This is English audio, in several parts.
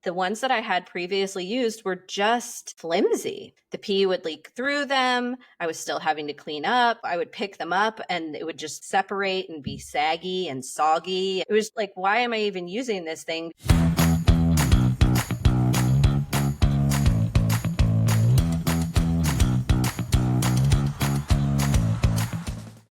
The ones that I had previously used were just flimsy. The pee would leak through them. I was still having to clean up. I would pick them up and it would just separate and be saggy and soggy. It was like, why am I even using this thing?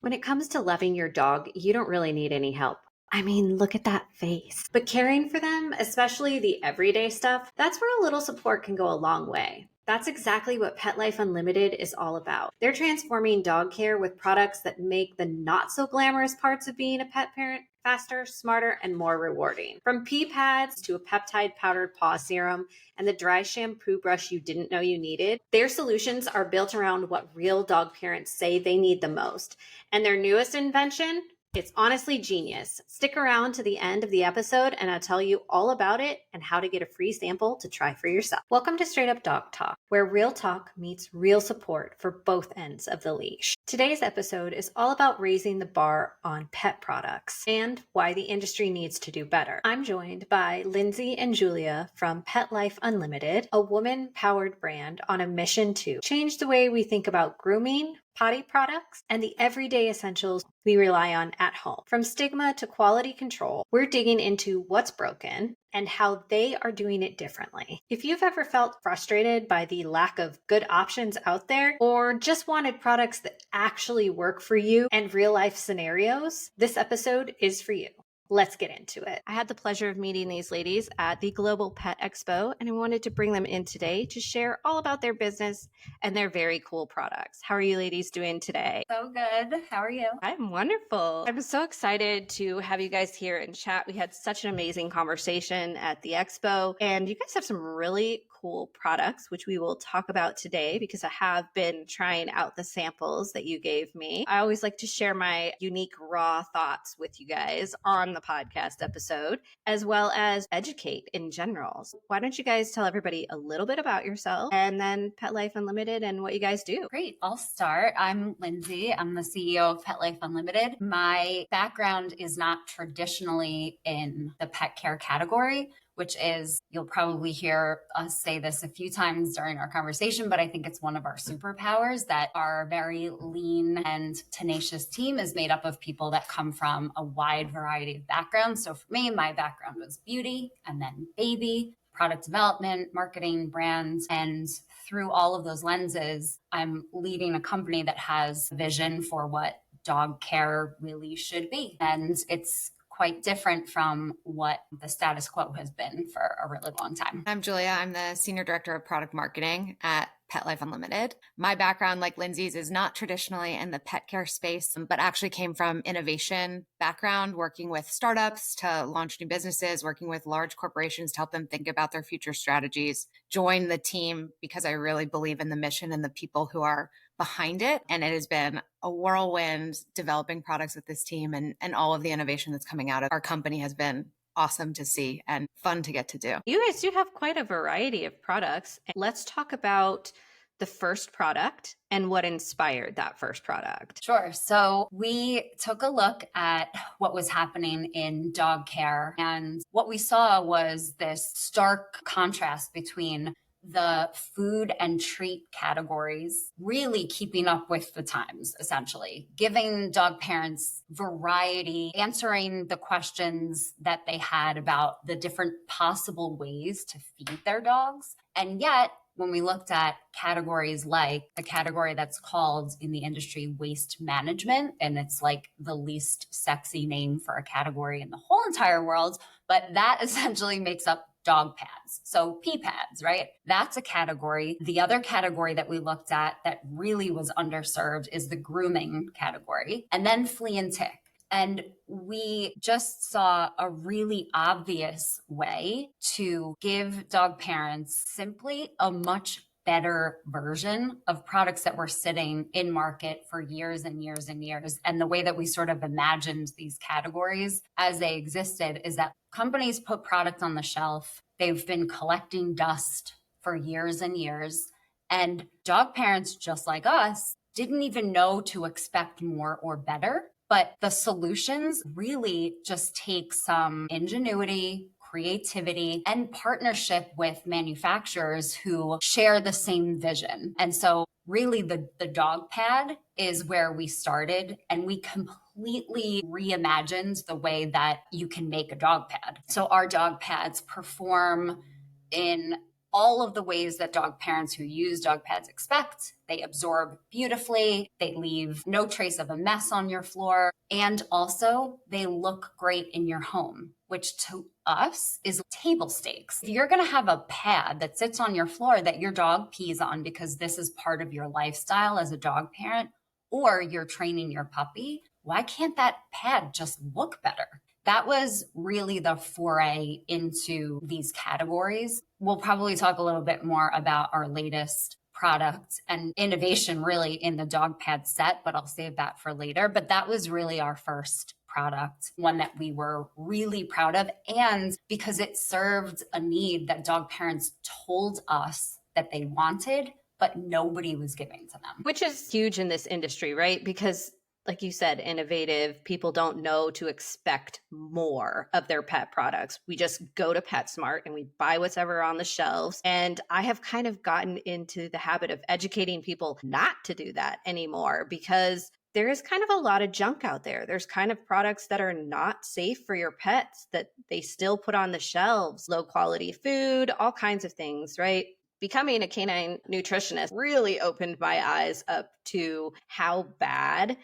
When it comes to loving your dog, you don't really need any help. I mean, look at that face. But caring for them, especially the everyday stuff, that's where a little support can go a long way. That's exactly what Pet Life Unlimited is all about. They're transforming dog care with products that make the not so glamorous parts of being a pet parent faster, smarter, and more rewarding. From pee pads to a peptide powdered paw serum and the dry shampoo brush you didn't know you needed, their solutions are built around what real dog parents say they need the most. And their newest invention, it's honestly genius. Stick around to the end of the episode and I'll tell you all about it and how to get a free sample to try for yourself. Welcome to Straight Up Dog Talk, where real talk meets real support for both ends of the leash. Today's episode is all about raising the bar on pet products and why the industry needs to do better. I'm joined by Lindsay and Julia from Pet Life Unlimited, a woman-powered brand on a mission to change the way we think about grooming, potty products, and the everyday essentials we rely on at home. From stigma to quality control, we're digging into what's broken and how they are doing it differently. If you've ever felt frustrated by the lack of good options out there, or just wanted products that actually work for you and real life scenarios, this episode is for you. Let's get into it. I had the pleasure of meeting these ladies at the Global Pet Expo, and I wanted to bring them in today to share all about their business and their very cool products. How are you ladies doing today? So good. How are you? I'm wonderful. I'm so excited to have you guys here and chat. We had such an amazing conversation at the expo, and you guys have some really cool products, which we will talk about today because I have been trying out the samples that you gave me. I always like to share my unique raw thoughts with you guys on the podcast episode, as well as educate in general. So why don't you guys tell everybody a little bit about yourself and then Pet Life Unlimited and what you guys do? Great. I'll start. I'm Lindsay. I'm the CEO of Pet Life Unlimited. My background is not traditionally in the pet care category, which is, you'll probably hear us say this a few times during our conversation, but I think it's one of our superpowers that our very lean and tenacious team is made up of people that come from a wide variety of backgrounds. So for me, my background was beauty and then baby, product development, marketing, brands, and through all of those lenses, I'm leading a company that has a vision for what dog care really should be. And it's quite different from what the status quo has been for a really long time. I'm Julia. I'm the Senior Director of Product Marketing at Pet Life Unlimited. My background, like Lindsay's, is not traditionally in the pet care space, but actually came from innovation background, working with startups to launch new businesses, working with large corporations to help them think about their future strategies. Joined the team because I really believe in the mission and the people who are behind it. And it has been a whirlwind developing products with this team, and all of the innovation that's coming out of our company has been awesome to see and fun to get to do. You guys do have quite a variety of products. Let's talk about the first product and what inspired that first product. Sure. So we took a look at what was happening in dog care, and what we saw was this stark contrast between the food and treat categories really keeping up with the times, essentially, giving dog parents variety, answering the questions that they had about the different possible ways to feed their dogs. And yet, when we looked at categories like the category that's called in the industry waste management, and it's like the least sexy name for a category in the whole entire world, but that essentially makes up dog pads. So pee pads, right? That's a category. The other category that we looked at that really was underserved is the grooming category, and then flea and tick. And we just saw a really obvious way to give dog parents simply a much better version of products that were sitting in market for years and years and years. And the way that we sort of imagined these categories as they existed is that companies put product on the shelf. They've been collecting dust for years and years. And dog parents, just like us, didn't even know to expect more or better. But the solutions really just take some ingenuity, creativity and partnership with manufacturers who share the same vision. And so really the dog pad is where we started, and we completely reimagined the way that you can make a dog pad. So our dog pads perform in all of the ways that dog parents who use dog pads expect. They absorb beautifully, they leave no trace of a mess on your floor, and also they look great in your home, which to us is table stakes. If you're going to have a pad that sits on your floor that your dog pees on because this is part of your lifestyle as a dog parent, or you're training your puppy, why can't that pad just look better? That was really the foray into these categories. We'll probably talk a little bit more about our latest product and innovation really in the dog pad set, but I'll save that for later. But that was really our first product, one that we were really proud of, and because it served a need that dog parents told us that they wanted, but nobody was giving to them. Which is huge in this industry, right? Because like you said, innovative, people don't know to expect more of their pet products. We just go to PetSmart and we buy whatever on the shelves. And I have kind of gotten into the habit of educating people not to do that anymore, because there is kind of a lot of junk out there. There's kind of products that are not safe for your pets that they still put on the shelves, low quality food, all kinds of things, right? Becoming a canine nutritionist really opened my eyes up to how bad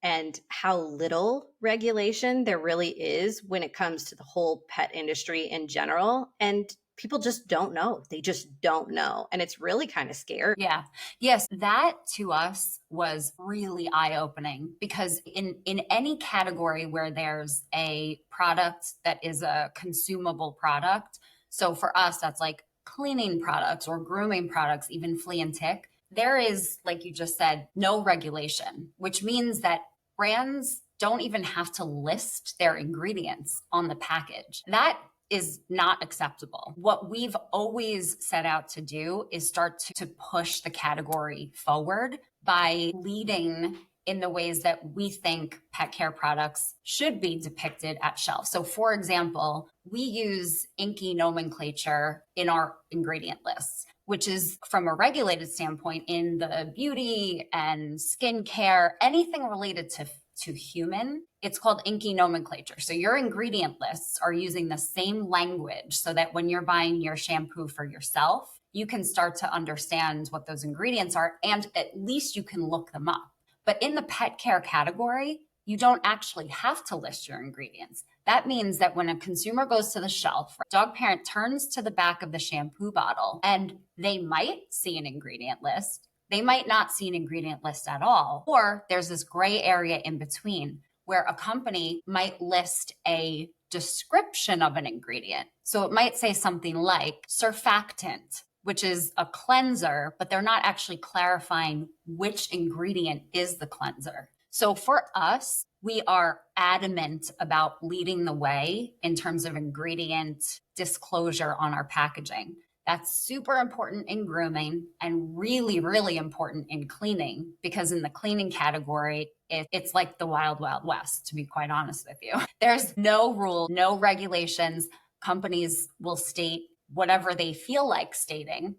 and how little regulation there really is when it comes to the whole pet industry in general. And people just don't know. They just don't know. And it's really kind of scary. Yeah. Yes. That to us was really eye-opening, because in any category where there's a product that is a consumable product, so for us, that's like cleaning products or grooming products, even flea and tick, there is, like you just said, no regulation, which means that brands don't even have to list their ingredients on the package. That is not acceptable. What we've always set out to do is start to push the category forward by leading in the ways that we think pet care products should be depicted at shelf. So for example, we use inky nomenclature in our ingredient lists, which is from a regulated standpoint in the beauty and skincare, anything related to human, it's called inky nomenclature. So your ingredient lists are using the same language so that when you're buying your shampoo for yourself, you can start to understand what those ingredients are, and at least you can look them up. But in the pet care category, you don't actually have to list your ingredients. That means that when a consumer goes to the shelf, a dog parent turns to the back of the shampoo bottle and they might see an ingredient list. They might not see an ingredient list at all. Or there's this gray area in between where a company might list a description of an ingredient. So it might say something like surfactant, which is a cleanser, but they're not actually clarifying which ingredient is the cleanser. So for us, we are adamant about leading the way in terms of ingredient disclosure on our packaging. That's super important in grooming and really, really important in cleaning, because in the cleaning category, it's like the wild, wild west, to be quite honest with you. There's no rule, no regulations. Companies will state whatever they feel like stating.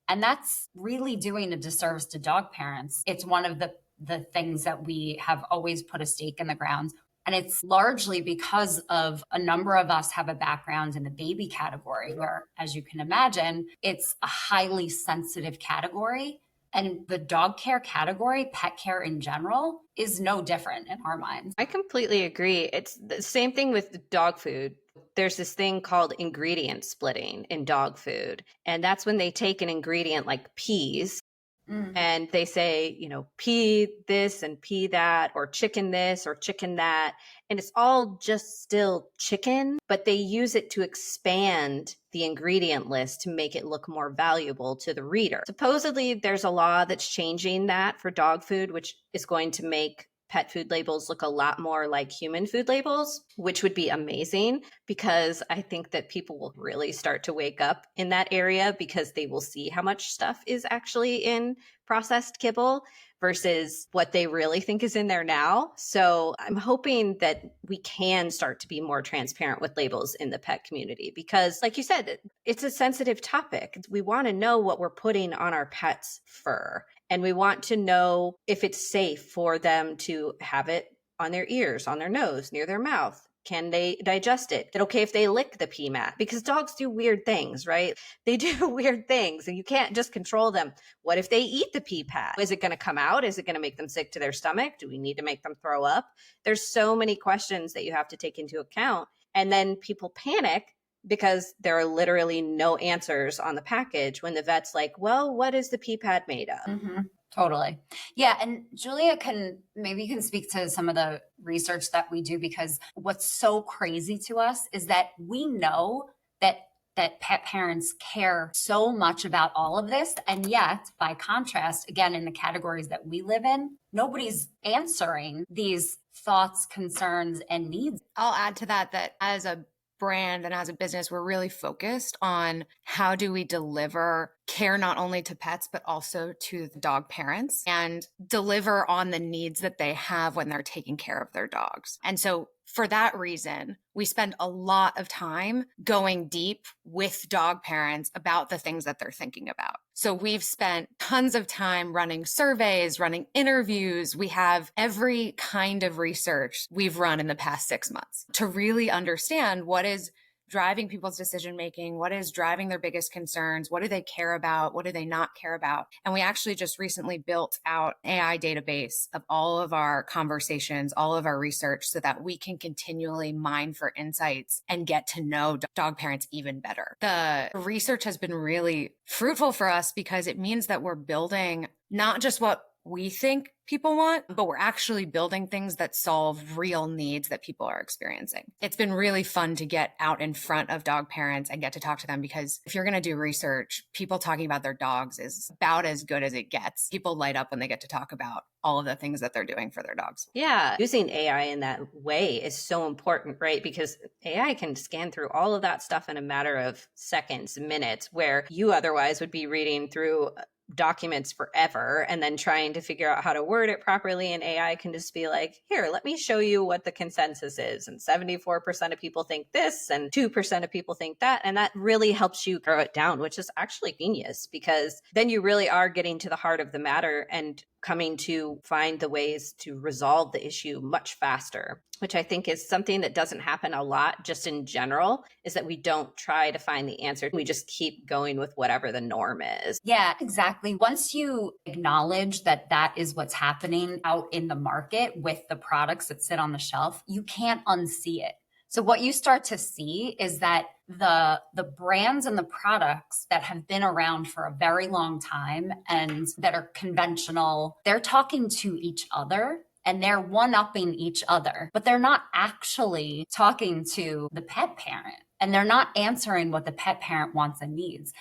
And that's really doing a disservice to dog parents. It's one of the things that we have always put a stake in the ground. And it's largely because of a number of us have a background in the baby category where, as you can imagine, it's a highly sensitive category. And the dog care category, pet care in general, is no different in our minds. I completely agree. It's the same thing with dog food. There's this thing called ingredient splitting in dog food. And that's when they take an ingredient like peas and they say, pea this and pea that, or chicken this or chicken that. And it's all just still chicken, but they use it to expand the ingredient list to make it look more valuable to the reader. Supposedly, there's a law that's changing that for dog food, which is going to make pet food labels look a lot more like human food labels, which would be amazing, because I think that people will really start to wake up in that area because they will see how much stuff is actually in processed kibble. versus what they really think is in there now. So I'm hoping that we can start to be more transparent with labels in the pet community because, like you said, it's a sensitive topic. We want to know what we're putting on our pets' fur, and we want to know if it's safe for them to have it on their ears, on their nose, near their mouth. Can they digest it? Is it okay if they lick the pee mat? Because dogs do weird things, right? They do weird things and you can't just control them. What if they eat the pee pad? Is it going to come out? Is it going to make them sick to their stomach? Do we need to make them throw up? There's so many questions that you have to take into account. And then people panic because there are literally no answers on the package when the vet's like, well, what is the pee pad made of? Mm-hmm. Totally. Yeah. And Julia can speak to some of the research that we do, because what's so crazy to us is that we know that pet parents care so much about all of this. And yet, by contrast, again, in the categories that we live in, nobody's answering these thoughts, concerns, and needs. I'll add to that as a brand and as a business, we're really focused on how do we deliver care not only to pets, but also to the dog parents and deliver on the needs that they have when they're taking care of their dogs. And so for that reason, we spend a lot of time going deep with dog parents about the things that they're thinking about. So we've spent tons of time running surveys, running interviews. We have every kind of research we've run in the past 6 months to really understand what is driving people's decision-making, what is driving their biggest concerns, what do they care about, what do they not care about. And we actually just recently built out an AI database of all of our conversations, all of our research, so that we can continually mine for insights and get to know dog parents even better. The research has been really fruitful for us because it means that we're building not just what we think people want, but we're actually building things that solve real needs that people are experiencing. It's been really fun to get out in front of dog parents and get to talk to them, because if you're going to do research, people talking about their dogs is about as good as it gets. People light up when they get to talk about all of the things that they're doing for their dogs. Yeah, using AI in that way is so important, right? Because AI can scan through all of that stuff in a matter of seconds, minutes, where you otherwise would be reading through documents forever and then trying to figure out how to word it properly. And AI can just be like, here, let me show you what the consensus is. And 74% of people think this and 2% of people think that. And that really helps you narrow it down, which is actually genius, because then you really are getting to the heart of the matter and coming to find the ways to resolve the issue much faster, which I think is something that doesn't happen a lot just in general, is that we don't try to find the answer. We just keep going with whatever the norm is. Yeah, exactly. Once you acknowledge that that is what's happening out in the market with the products that sit on the shelf, you can't unsee it. So what you start to see is that the brands and the products that have been around for a very long time and that are conventional, they're talking to each other and they're one-upping each other, but they're not actually talking to the pet parent, and they're not answering what the pet parent wants and needs.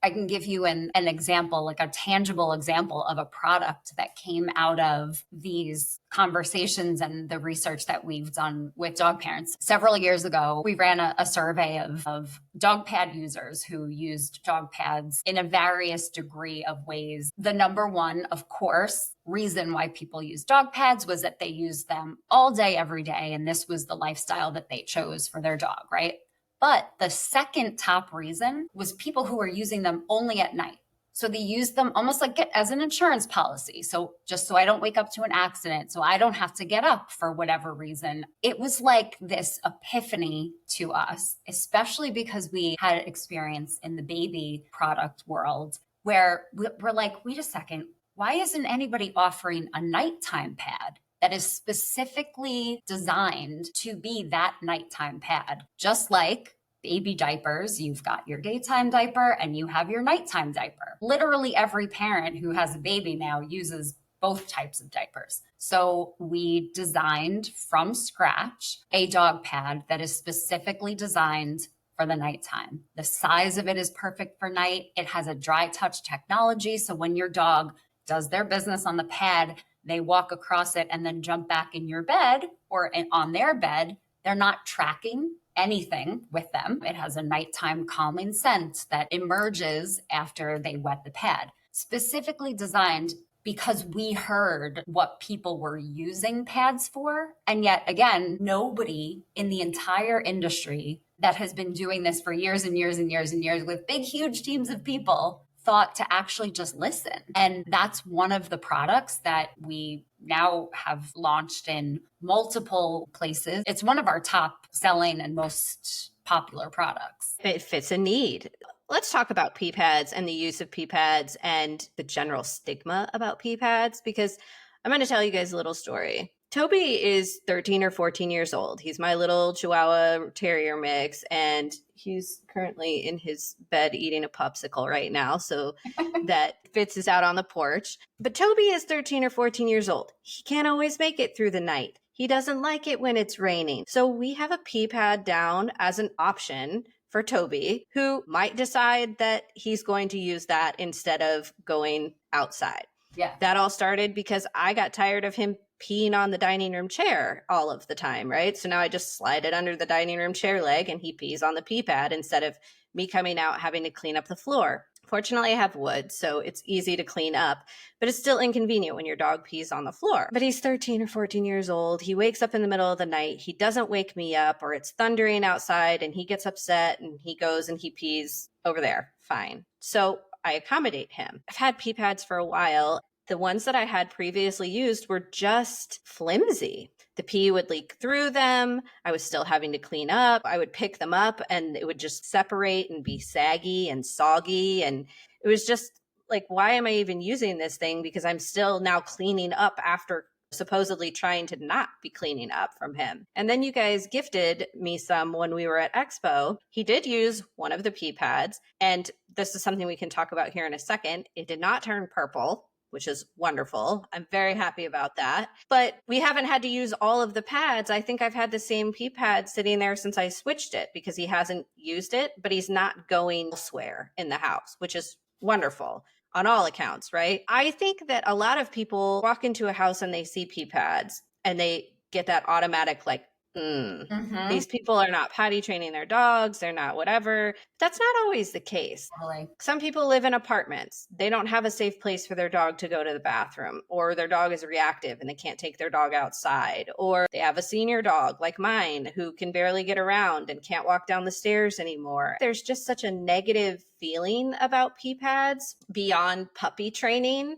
I can give you an example, like a tangible example of a product that came out of these conversations and the research that we've done with dog parents. Several years ago, we ran a survey of dog pad users who used dog pads in a various degree of ways. The number one, of course, reason why people use dog pads was that they used them all day, every day. And this was the lifestyle that they chose for their dog, right? But the second top reason was people who were using them only at night. So they used them almost like as an insurance policy. So just so I don't wake up to an accident, so I don't have to get up for whatever reason. It was like this epiphany to us, especially because we had experience in the baby product world where we're like, wait a second, why isn't anybody offering a nighttime pad that is specifically designed to be that nighttime pad? Just like baby diapers, you've got your daytime diaper and you have your nighttime diaper. Literally every parent who has a baby now uses both types of diapers. So we designed from scratch a dog pad that is specifically designed for the nighttime. The size of it is perfect for night. It has a dry touch technology. So when your dog does their business on the pad, they walk across it and then jump back in your bed or on their bed, they're not tracking anything with them. It has a nighttime calming scent that emerges after they wet the pad, specifically designed because we heard what people were using pads for. And yet again, nobody in the entire industry that has been doing this for years and years and years and years with big, huge teams of people thought to actually just listen. And that's one of the products that we now have launched in multiple places. It's one of our top selling and most popular products. It fits a need. Let's talk about pee pads and the use of pee pads and the general stigma about pee pads, because I'm going to tell you guys a little story. Toby is 13 or 14 years old. He's my little Chihuahua Terrier mix, and he's currently in his bed eating a popsicle right now. So that Fitz is out on the porch. But Toby is 13 or 14 years old. He can't always make it through the night. He doesn't like it when it's raining. So we have a pee pad down as an option for Toby, who might decide that he's going to use that instead of going outside. Yeah. That all started because I got tired of him peeing on the dining room chair all of the time, right? So now I just slide it under the dining room chair leg and he pees on the pee pad instead of me coming out having to clean up the floor. Fortunately, I have wood, so it's easy to clean up, but it's still inconvenient when your dog pees on the floor. But he's 13 or 14 years old. He wakes up in the middle of the night. He doesn't wake me up, or it's thundering outside and he gets upset and he goes and he pees over there. Fine. So I accommodate him. I've had pee pads for a while. The ones that I had previously used were just flimsy. The pee would leak through them. I was still having to clean up. I would pick them up and it would just separate and be saggy and soggy. And it was just like, why am I even using this thing? Because I'm still now cleaning up after supposedly trying to not be cleaning up from him. And then you guys gifted me some when we were at Expo. He did use one of the pee pads. And this is something we can talk about here in a second. It did not turn purple, which is wonderful. I'm very happy about that. But we haven't had to use all of the pads. I think I've had the same pee pad sitting there since I switched it because he hasn't used it, but he's not going elsewhere in the house, which is wonderful on all accounts, right? I think that a lot of people walk into a house and they see pee pads and they get that automatic like, these people are not potty training their dogs. They're not whatever. That's not always the case. Totally. Some people live in apartments. They don't have a safe place for their dog to go to the bathroom, or their dog is reactive and they can't take their dog outside, or they have a senior dog like mine who can barely get around and can't walk down the stairs anymore. There's just such a negative feeling about pee pads beyond puppy training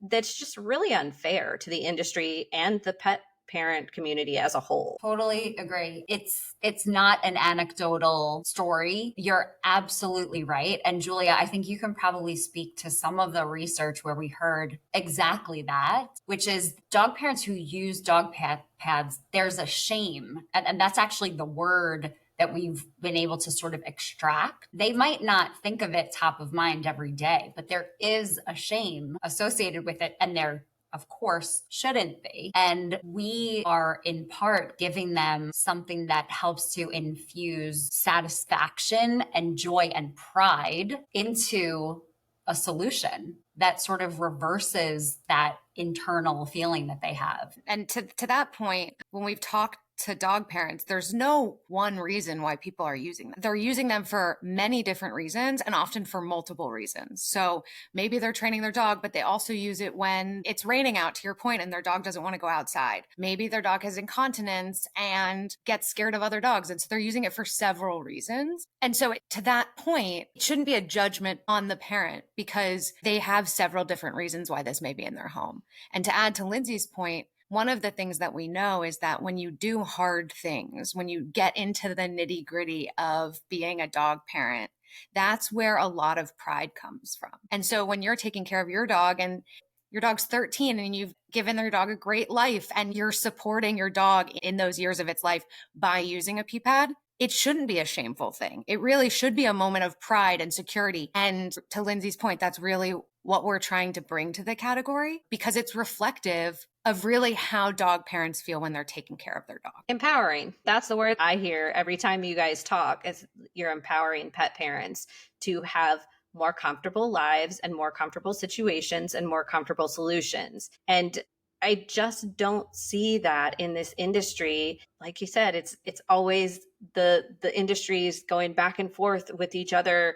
that's just really unfair to the industry and the pet parent community as a whole. Totally agree. It's not an anecdotal story. You're absolutely right. And Julia, I think you can probably speak to some of the research where we heard exactly that, which is dog parents who use dog pads, there's a shame. And that's actually the word that we've been able to sort of extract. They might not think of it top of mind every day, but there is a shame associated with it. And there of course, shouldn't be. And we are in part giving them something that helps to infuse satisfaction and joy and pride into a solution that sort of reverses that internal feeling that they have. And to that point, when we've talked to dog parents, there's no one reason why people are using them. They're using them for many different reasons and often for multiple reasons. So maybe they're training their dog, but they also use it when it's raining out, to your point, and their dog doesn't want to go outside. Maybe their dog has incontinence and gets scared of other dogs. And so they're using it for several reasons. And so to that point, it shouldn't be a judgment on the parent because they have several different reasons why this may be in their home. And to add to Lindsay's point, one of the things that we know is that when you do hard things, when you get into the nitty gritty of being a dog parent, that's where a lot of pride comes from. And so when you're taking care of your dog and your dog's 13 and you've given your dog a great life and you're supporting your dog in those years of its life by using a pee pad, it shouldn't be a shameful thing. It really should be a moment of pride and security. And to Lindsay's point, that's really what we're trying to bring to the category because it's reflective of really how dog parents feel when they're taking care of their dog. Empowering. That's the word I hear every time you guys talk, is you're empowering pet parents to have more comfortable lives and more comfortable situations and more comfortable solutions. And I just don't see that in this industry. Like you said, it's always the industries going back and forth with each other,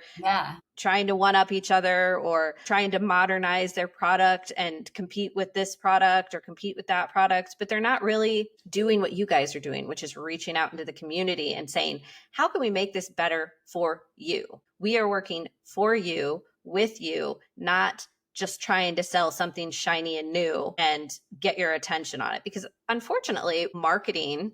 trying to one up each other or trying to modernize their product and compete with this product or compete with that product. But they're not really doing what you guys are doing, which is reaching out into the community and saying, how can we make this better for you? We are working for you, with you, not just trying to sell something shiny and new and get your attention on it. Because unfortunately, marketing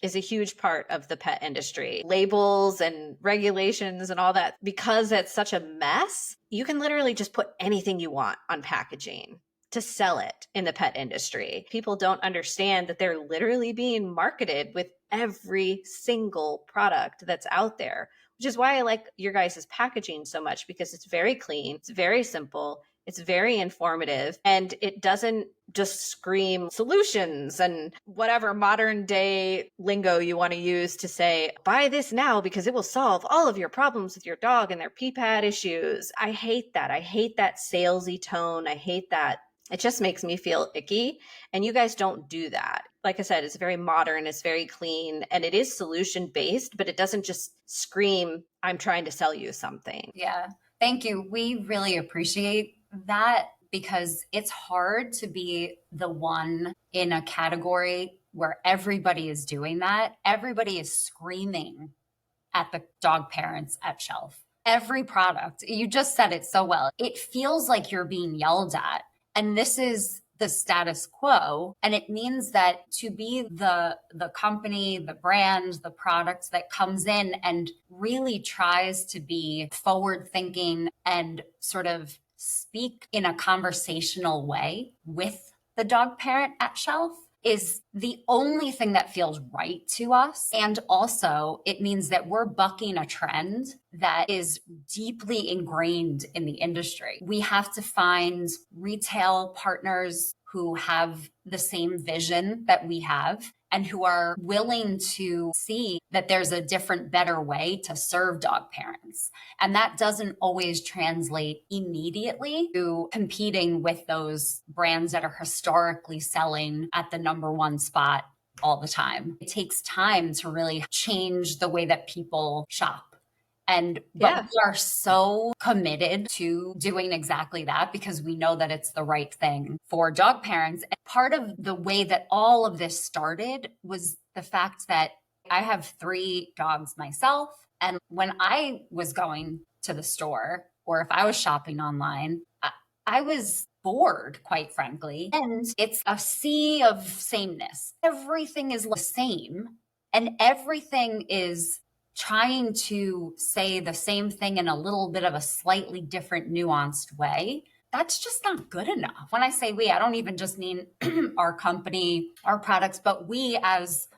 is a huge part of the pet industry. Labels and regulations and all that, because it's such a mess, you can literally just put anything you want on packaging to sell it in the pet industry. People don't understand that they're literally being marketed with every single product that's out there, which is why I like your guys' packaging so much, because it's very clean, it's very simple, it's very informative, and it doesn't just scream solutions and whatever modern day lingo you want to use to say, buy this now because it will solve all of your problems with your dog and their pee pad issues. I hate that. I hate that salesy tone. I hate that. It just makes me feel icky. And you guys don't do that. Like I said, it's very modern, it's very clean, and it is solution based, but it doesn't just scream, I'm trying to sell you something. Yeah. Thank you. We really appreciate that, because it's hard to be the one in a category where everybody is doing that. Everybody is screaming at the dog parents at shelf. Every product, you just said it so well. It feels like you're being yelled at. And this is the status quo. And it means that to be the company, the brand, the product that comes in and really tries to be forward thinking and sort of speak in a conversational way with the dog parent at shelf is the only thing that feels right to us. And also, it means that we're bucking a trend that is deeply ingrained in the industry. We have to find retail partners who have the same vision that we have and who are willing to see that there's a different, better way to serve dog parents. And that doesn't always translate immediately to competing with those brands that are historically selling at the number one spot all the time. It takes time to really change the way that people shop. But we are so committed to doing exactly that because we know that it's the right thing for dog parents. And part of the way that all of this started was the fact that I have 3 dogs myself. And when I was going to the store or if I was shopping online, I was bored, quite frankly. And it's a sea of sameness. Everything is the same and everything is trying to say the same thing in a little bit of a slightly different, nuanced way. That's just not good enough. When I say we, I don't even just mean our company, our products, but we as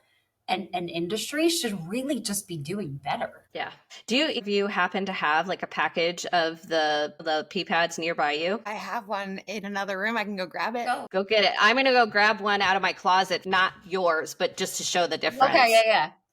an industry should really just be doing better. Yeah. If you happen to have like a package of the pee pads nearby you? I have one in another room. I can go grab it. Go get it. I'm going to go grab one out of my closet, not yours, but just to show the difference. Okay.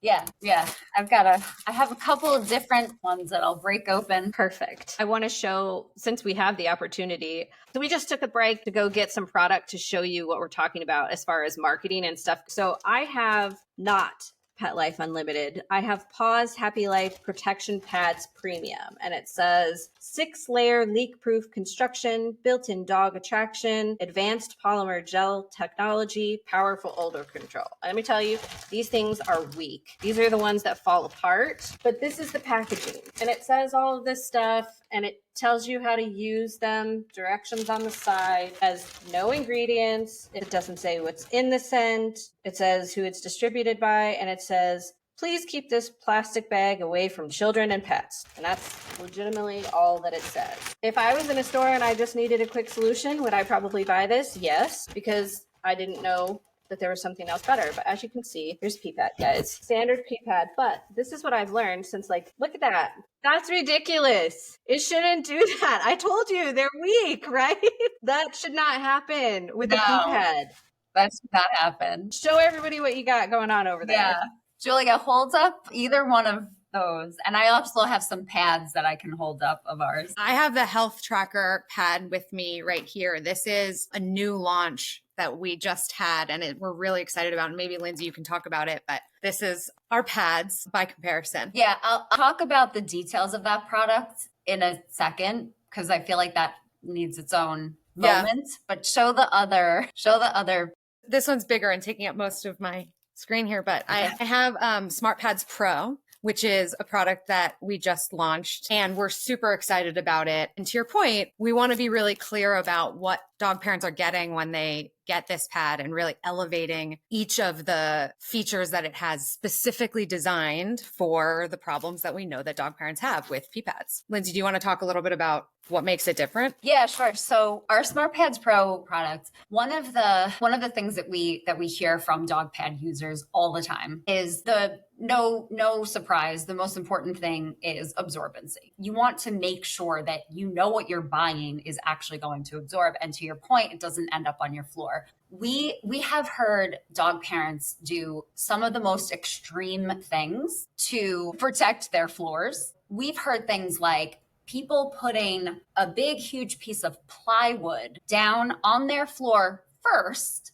Yeah. I have a couple of different ones that I'll break open. Perfect. I want to show, since we have the opportunity, so we just took a break to go get some product to show you what we're talking about as far as marketing and stuff. So I have not Pet Life Unlimited. I have Paws Happy Life Protection Pads Premium, and it says 6-layer leak-proof construction, built-in dog attraction, advanced polymer gel technology, powerful odor control. Let me tell you, these things are weak. These are the ones that fall apart, but this is the packaging, and it says all of this stuff, and it tells you how to use them, directions on the side, has no ingredients. It doesn't say what's in the scent. It says who it's distributed by, and it says, please keep this plastic bag away from children and pets. And that's legitimately all that it says. If I was in a store and I just needed a quick solution, would I probably buy this? Yes, because I didn't know that there was something else better. But as you can see, here's pee pad, guys. Standard pee pad. But this is what I've learned since, like, look at that. That's ridiculous. It shouldn't do that. I told you they're weak, right? That should not happen with a pee pad. That should not happen. Show everybody what you got going on over there. Yeah. Julia, holds up either one of those. And I also have some pads that I can hold up of ours. I have the health tracker pad with me right here. This is a new launch that we just had, and we're really excited about. And maybe Lindsay, you can talk about it, but this is our pads by comparison. Yeah, I'll talk about the details of that product in a second, because I feel like that needs its own moment. But show the other. This one's bigger and taking up most of my screen here, but I have Smart Pads Pro, which is a product that we just launched, and we're super excited about it. And to your point, we want to be really clear about what dog parents are getting when they get this pad and really elevating each of the features that it has specifically designed for the problems that we know that dog parents have with pee pads. Lindsay, do you want to talk a little bit about what makes it different? Yeah, sure. So our Smart Pads Pro product, one of the things that we hear from dog pad users all the time is no surprise, the most important thing is absorbency. You want to make sure that you know what you're buying is actually going to absorb. And to your point, it doesn't end up on your floor. We have heard dog parents do some of the most extreme things to protect their floors. We've heard things like people putting a big, huge piece of plywood down on their floor first,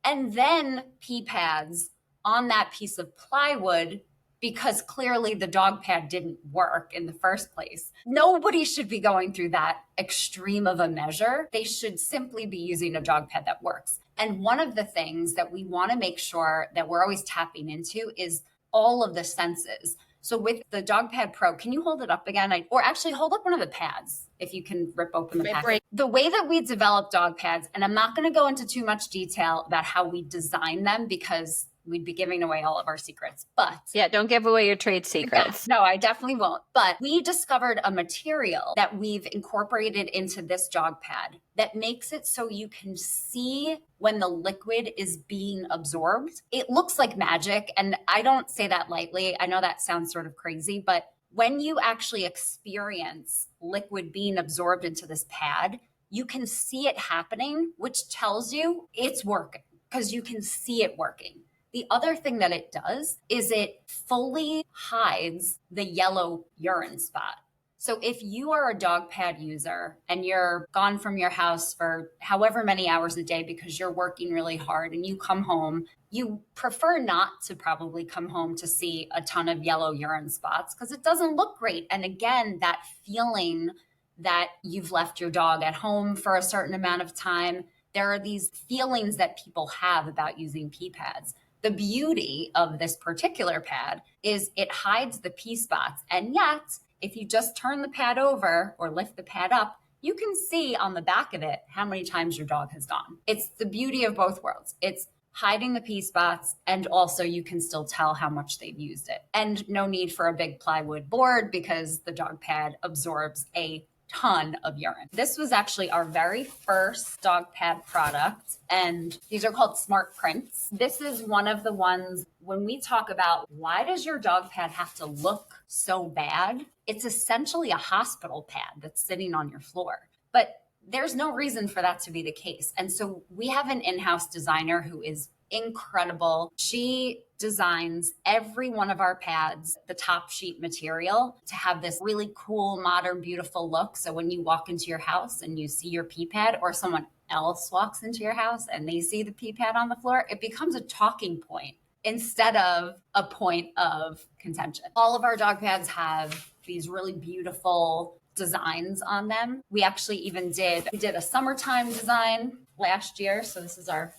and then pee pads on that piece of plywood because clearly the dog pad didn't work in the first place. Nobody should be going through that extreme of a measure. They should simply be using a dog pad that works. And one of the things that we want to make sure that we're always tapping into is all of the senses. So with the Dog Pad Pro, can you hold it up again? Or actually hold up one of the pads if you can rip open the package. The way that we develop dog pads, and I'm not going to go into too much detail about how we design them because we'd be giving away all of our secrets. But yeah, don't give away your trade secrets. No, I definitely won't. But we discovered a material that we've incorporated into this dog pad that makes it so you can see when the liquid is being absorbed. It looks like magic, and I don't say that lightly. I know that sounds sort of crazy, but when you actually experience liquid being absorbed into this pad, you can see it happening, which tells you it's working because you can see it working. The other thing that it does is it fully hides the yellow urine spot. So if you are a dog pad user and you're gone from your house for however many hours a day because you're working really hard and you come home, you prefer not to probably come home to see a ton of yellow urine spots because it doesn't look great. And again, that feeling that you've left your dog at home for a certain amount of time, there are these feelings that people have about using pee pads. The beauty of this particular pad is it hides the pee spots. And yet, if you just turn the pad over or lift the pad up, you can see on the back of it how many times your dog has gone. It's the beauty of both worlds. It's hiding the pee spots, and also you can still tell how much they've used it. And no need for a big plywood board because the dog pad absorbs a ton of urine. This was actually our very first dog pad product, and these are called Smart Prints. This is one of the ones when we talk about why does your dog pad have to look so bad? It's essentially a hospital pad that's sitting on your floor. But there's no reason for that to be the case. And so we have an in-house designer who is incredible. She designs every one of our pads, the top sheet material, to have this really cool, modern, beautiful look. So when you walk into your house and you see your pee pad, or someone else walks into your house and they see the pee pad on the floor, it becomes a talking point instead of a point of contention. All of our dog pads have these really beautiful designs on them. We actually even did a summertime design last year. So this is our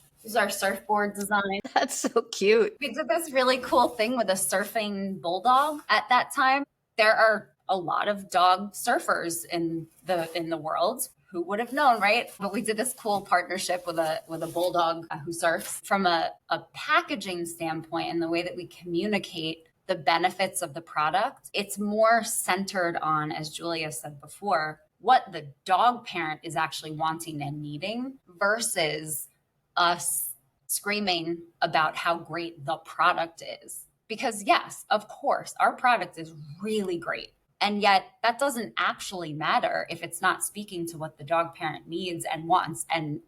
surfboard design. That's so cute. We did this really cool thing with a surfing bulldog at that time. There are a lot of dog surfers in the world. Who would have known, right? But we did this cool partnership with a bulldog who surfs. From a packaging standpoint and the way that we communicate the benefits of the product, it's more centered on, as Julia said before, what the dog parent is actually wanting and needing versus us screaming about how great the product is. Because yes, of course, our product is really great. And yet that doesn't actually matter if it's not speaking to what the dog parent needs and wants and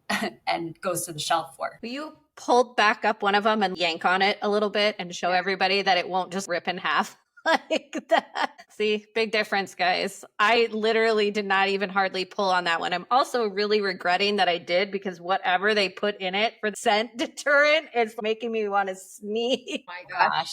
goes to the shelf for. Will you pull back up one of them and yank on it a little bit and show everybody that it won't just rip in half? like that. See, big difference, guys. I literally did not even hardly pull on that one. I'm also really regretting that I did, because whatever they put in it for scent deterrent is making me want to sneeze. My gosh.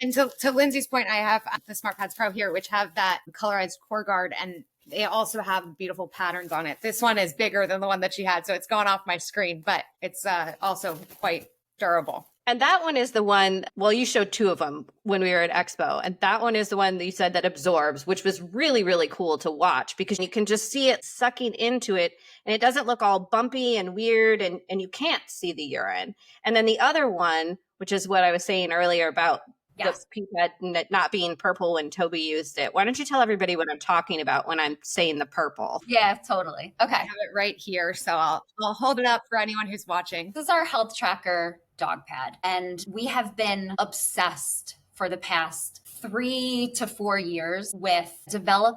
And to Lindsay's point, I have the Smart Pads Pro here, which have that colorized core guard, and they also have beautiful patterns on it. This one is bigger than the one that she had, so it's going off my screen, but it's also quite durable. And that one is the one, well, you showed two of them when we were at Expo. And that one is the one that you said that absorbs, which was really, really cool to watch, because you can just see it sucking into it, and it doesn't look all bumpy and weird, and you can't see the urine. And then the other one, which is what I was saying earlier about the pipette not being purple when Toby used it. Why don't you tell everybody what I'm talking about when I'm saying the purple? Yeah, totally. Okay. I have it right here, so I'll hold it up for anyone who's watching. This is our health tracker dog pad, and we have been obsessed for the past 3 to 4 years with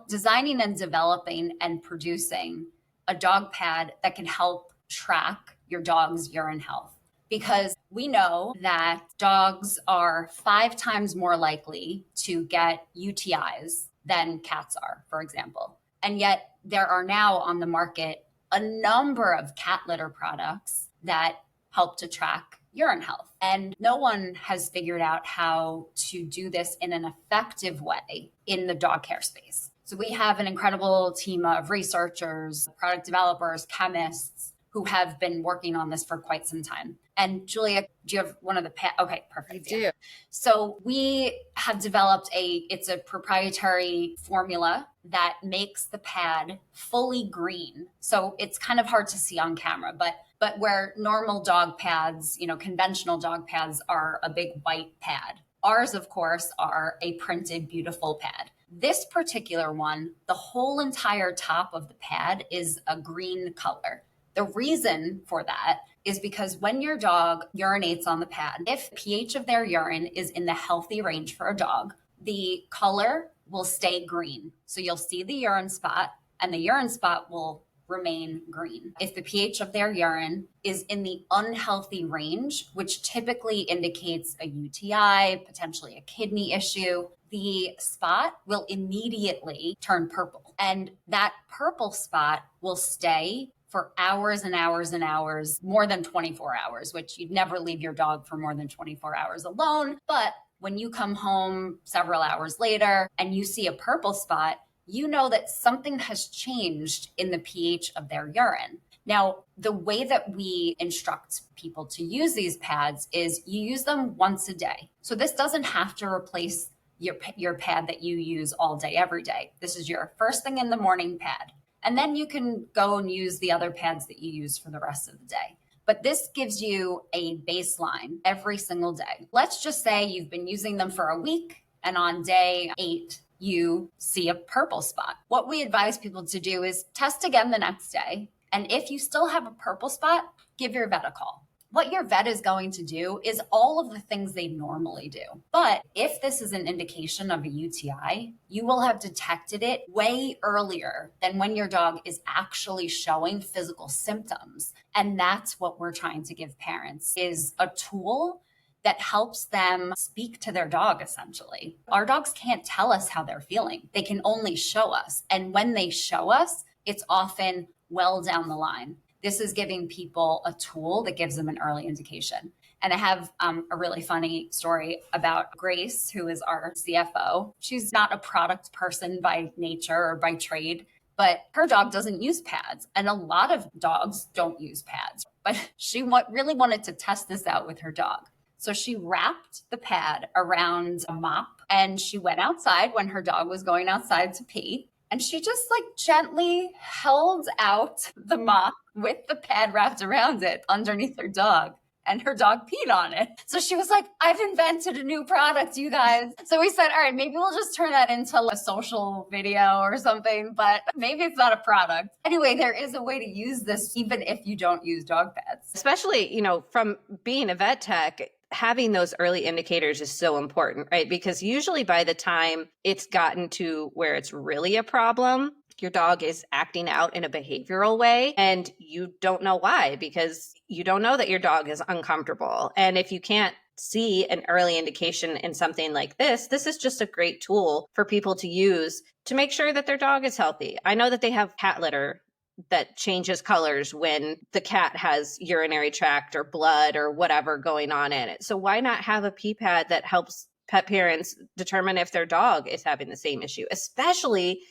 designing and developing and producing a dog pad that can help track your dog's urine health. Because we know that dogs are 5 times more likely to get UTIs than cats are, for example. And yet there are now on the market a number of cat litter products that help to track urine health. And no one has figured out how to do this in an effective way in the dog care space. So we have an incredible team of researchers, product developers, chemists who have been working on this for quite some time. And Julia, do you have one of the okay, perfect. I do. So we have developed it's a proprietary formula that makes the pad fully green. So it's kind of hard to see on camera, but where normal dog pads, conventional dog pads are a big white pad. Ours, of course, are a printed, beautiful pad. This particular one, the whole entire top of the pad is a green color. The reason for that is because when your dog urinates on the pad, if pH of their urine is in the healthy range for a dog, the color will stay green. So you'll see the urine spot, and the urine spot will remain green. If the pH of their urine is in the unhealthy range, which typically indicates a UTI, potentially a kidney issue, the spot will immediately turn purple. And that purple spot will stay for hours and hours and hours, more than 24 hours, which you'd never leave your dog for more than 24 hours alone. But when you come home several hours later and you see a purple spot, you know that something has changed in the pH of their urine. Now, the way that we instruct people to use these pads is you use them once a day. So this doesn't have to replace your pad that you use all day, every day. This is your first thing in the morning pad. And then you can go and use the other pads that you use for the rest of the day. But this gives you a baseline every single day. Let's just say you've been using them for a week, and on day 8, you see a purple spot. What we advise people to do is test again the next day. And if you still have a purple spot, give your vet a call. What your vet is going to do is all of the things they normally do. But if this is an indication of a UTI, you will have detected it way earlier than when your dog is actually showing physical symptoms. And that's what we're trying to give parents, is a tool that helps them speak to their dog, essentially. Our dogs can't tell us how they're feeling. They can only show us. And when they show us, it's often well down the line. This is giving people a tool that gives them an early indication. And I have a really funny story about Grace, who is our CFO. She's not a product person by nature or by trade, but her dog doesn't use pads. And a lot of dogs don't use pads. But she really wanted to test this out with her dog. So she wrapped the pad around a mop, and she went outside when her dog was going outside to pee. And she just gently held out the mop with the pad wrapped around it underneath her dog. And her dog peed on it. So she was like, I've invented a new product, you guys. So we said, all right, maybe we'll just turn that into a social video or something, but maybe it's not a product. Anyway, there is a way to use this even if you don't use dog pads. Especially, from being a vet tech, having those early indicators is so important, right? Because usually by the time it's gotten to where it's really a problem, your dog is acting out in a behavioral way, and you don't know why, because you don't know that your dog is uncomfortable. And if you can't see an early indication in something like this is just a great tool for people to use to make sure that their dog is healthy. I know that they have cat litter that changes colors when the cat has urinary tract or blood or whatever going on in it. So why not have a pee pad that helps pet parents determine if their dog is having the same issue, especially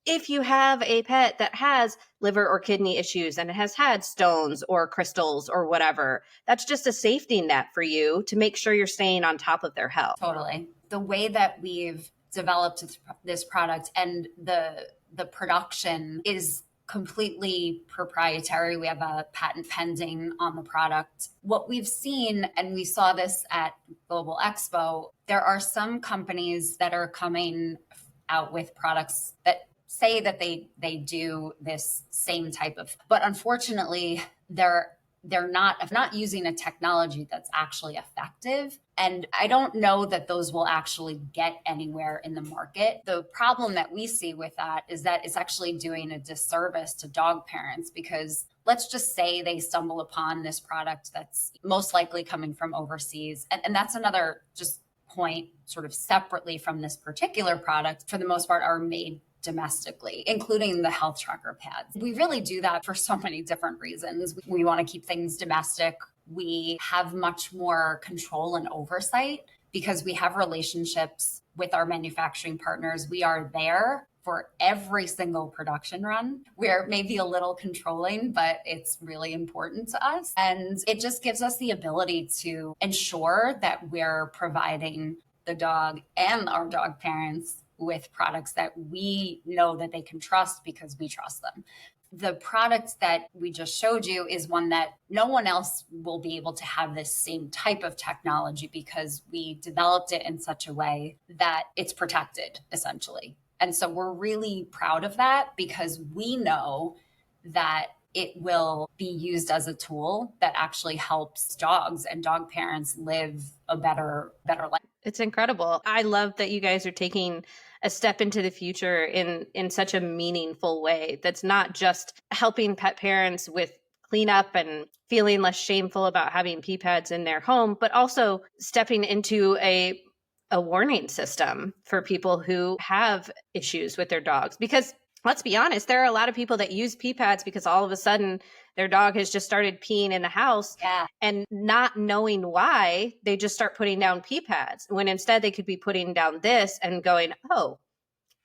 if you have a pet that has liver or kidney issues and it has had stones or crystals or whatever. That's just a safety net for you to make sure you're staying on top of their health. Totally. The way that we've developed this product and the production is completely proprietary. We have a patent pending on the product. What we've seen, and we saw this at Global Expo, there are some companies that are coming out with products that say that they do this same type of, but unfortunately they're not using a technology that's actually effective. And I don't know that those will actually get anywhere in the market. The problem that we see with that is that it's actually doing a disservice to dog parents, because let's just say they stumble upon this product that's most likely coming from overseas. And that's another just point, sort of separately from this particular product, for the most part, are made domestically, including the health tracker pads. We really do that for so many different reasons. We want to keep things domestic. We have much more control and oversight because we have relationships with our manufacturing partners. We are there for every single production run. We're maybe a little controlling, but it's really important to us. And it just gives us the ability to ensure that we're providing the dog and our dog parents with products that we know that they can trust because we trust them. The product that we just showed you is one that no one else will be able to have this same type of technology, because we developed it in such a way that it's protected, essentially. And so we're really proud of that, because we know that it will be used as a tool that actually helps dogs and dog parents live a better life. It's incredible. I love that you guys are taking a step into the future in such a meaningful way. That's not just helping pet parents with cleanup and feeling less shameful about having pee pads in their home, but also stepping into a warning system for people who have issues with their dogs. Because let's be honest, there are a lot of people that use pee pads because all of a sudden their dog has just started peeing in the house, and not knowing why, they just start putting down pee pads, when instead they could be putting down this and going, oh,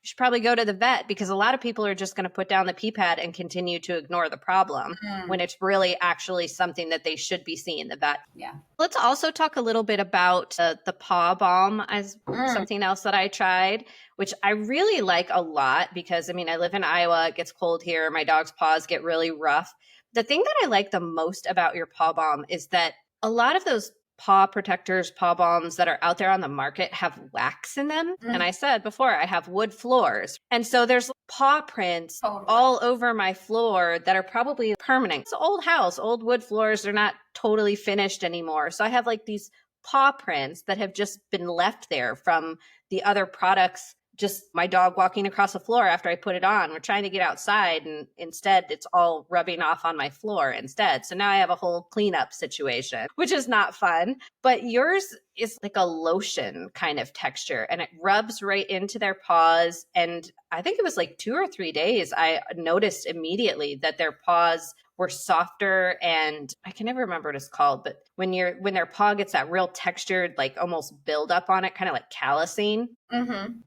you should probably go to the vet, because a lot of people are just going to put down the pee pad and continue to ignore the problem when it's really actually something that they should be seeing the vet. Yeah. Let's also talk a little bit about the paw balm as something else that I tried, which I really like a lot, because I mean, I live in Iowa, it gets cold here, my dog's paws get really rough. The thing that I like the most about your paw balm is that a lot of those paw protectors, paw balms that are out there on the market have wax in them. And I said before, I have wood floors. And so there's paw prints all over my floor that are probably permanent. It's an old house, old wood floors. They're not totally finished anymore. So I have like these paw prints that have just been left there from the other products. Just my dog walking across the floor after I put it on. We're trying to get outside, and instead it's all rubbing off on my floor instead. So now I have a whole cleanup situation, which is not fun. But yours is like a lotion kind of texture, and it rubs right into their paws. And I think it was like 2 or 3 days, I noticed immediately that their paws were softer, and I can never remember what it's called, but when their paw gets that real textured, like almost build up on it, kind of like callousing,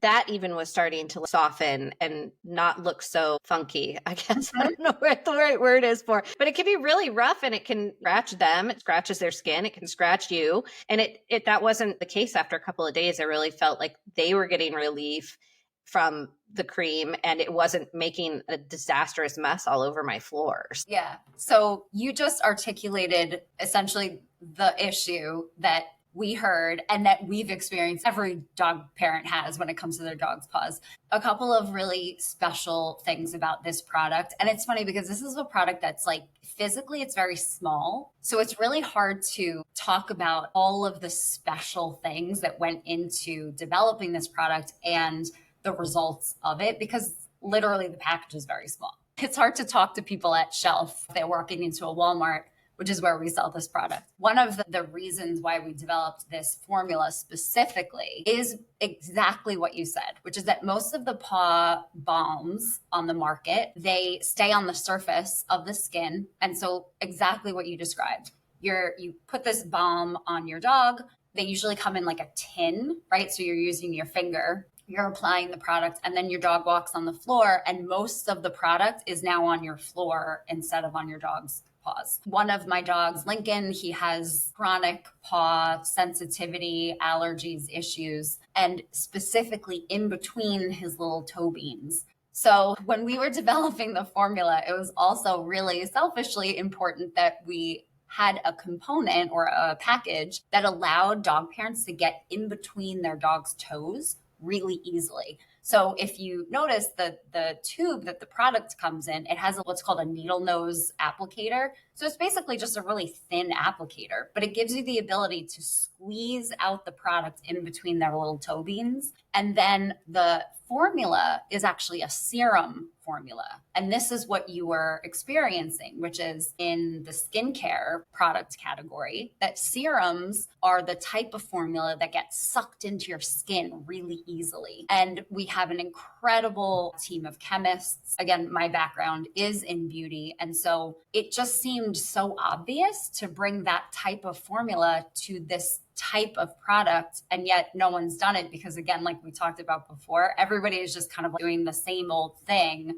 that even was starting to soften and not look so funky. I guess I don't know what the right word is for, but it can be really rough, and it can scratch them. It scratches their skin. It can scratch you. And that wasn't the case after a couple of days. I really felt like they were getting relief from the cream, and it wasn't making a disastrous mess all over my floors. Yeah. So you just articulated essentially the issue that we heard and that we've experienced, every dog parent has when it comes to their dog's paws. A couple of really special things about this product. And it's funny because this is a product that's like physically, it's very small. So it's really hard to talk about all of the special things that went into developing this product and the results of it, because literally the package is very small. It's hard to talk to people at shelf if they're walking into a Walmart which is where we sell this product. One of the reasons why we developed this formula specifically is exactly what you said, which is that most of the paw balms on the market, they stay on the surface of the skin. And so exactly what you described. You put this balm on your dog. They usually come in like a tin, right? So you're using your finger, you're applying the product, and then your dog walks on the floor, and most of the product is now on your floor instead of on your dog's paws. One of my dogs, Lincoln, he has chronic paw sensitivity, allergies, issues, and specifically in between his little toe beans. So when we were developing the formula, it was also really selfishly important that we had a component or a package that allowed dog parents to get in between their dog's toes really easily. So if you notice the tube that the product comes in, it has what's called a needle nose applicator. So it's basically just a really thin applicator, but it gives you the ability to squeeze out the product in between their little toe beans. And then the formula is actually a serum formula. And this is what you were experiencing, which is in the skincare product category, that serums are the type of formula that gets sucked into your skin really easily. And we have an incredible team of chemists. Again, my background is in beauty. And so it just seemed so obvious to bring that type of formula to this type of product, and yet no one's done it because, again, like we talked about before, everybody is just kind of doing the same old thing.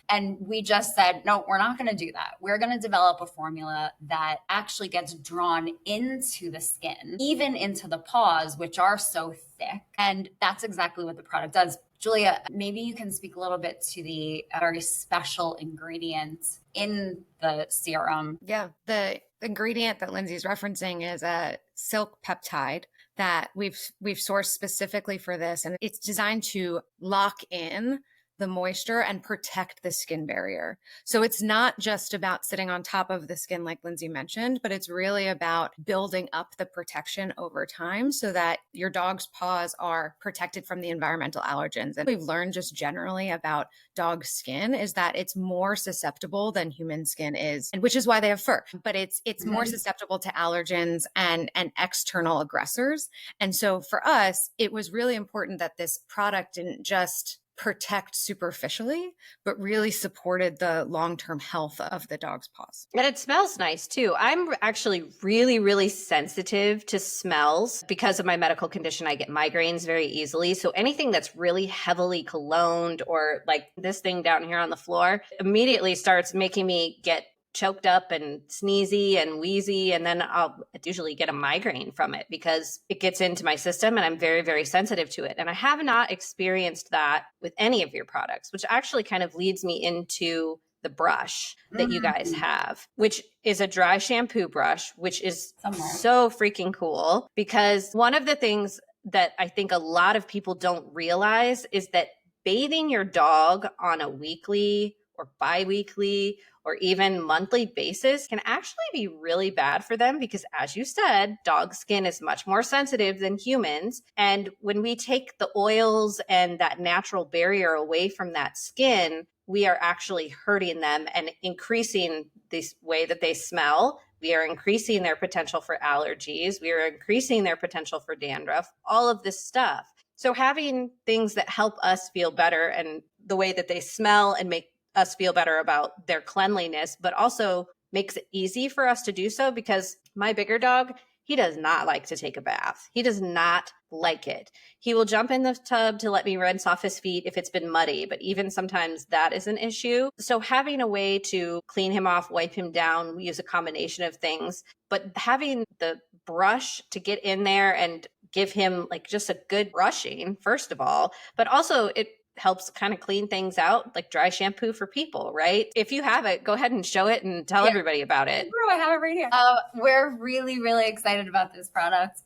And we just said, no, we're not going to do that. We're going to develop a formula that actually gets drawn into the skin, even into the paws, which are so thick. And that's exactly what the product does. Julia, maybe you can speak a little bit to the very special ingredient in the serum. Yeah, the ingredient that Lindsay's referencing is a silk peptide that we've sourced specifically for this, and it's designed to lock in the moisture and protect the skin barrier. So it's not just about sitting on top of the skin like Lindsay mentioned, but it's really about building up the protection over time so that your dog's paws are protected from the environmental allergens. And we've learned just generally about dog skin is that it's more susceptible than human skin is, and which is why they have fur, but it's more susceptible to allergens and external aggressors. And so for us, it was really important that this product didn't just protect superficially, but really supported the long-term health of the dog's paws. And it smells nice too. I'm actually really, really sensitive to smells because of my medical condition. I get migraines very easily. So anything that's really heavily cologned, or like this thing down here on the floor, immediately starts making me get choked up and sneezy and wheezy, and then I'll usually get a migraine from it because it gets into my system and I'm very, very sensitive to it. And I have not experienced that with any of your products, which actually kind of leads me into the brush that you guys have, which is a dry shampoo brush, which is so freaking cool, because one of the things that I think a lot of people don't realize is that bathing your dog on a weekly or bi-weekly or even monthly basis can actually be really bad for them because, as you said, dog skin is much more sensitive than humans. And when we take the oils and that natural barrier away from that skin, we are actually hurting them and increasing this way that they smell. We are increasing their potential for allergies. We are increasing their potential for dandruff, all of this stuff. So having things that help us feel better and the way that they smell and make us feel better about their cleanliness, but also makes it easy for us to do so, because my bigger dog, he does not like to take a bath. He does not like it. He will jump in the tub to let me rinse off his feet if it's been muddy, but even sometimes that is an issue. So having a way to clean him off, wipe him down, we use a combination of things, but having the brush to get in there and give him like just a good brushing, first of all, but also it helps kind of clean things out, like dry shampoo for people, right? If you have it, go ahead and show it and tell everybody about it. I have it right here. We're really, really excited about this product.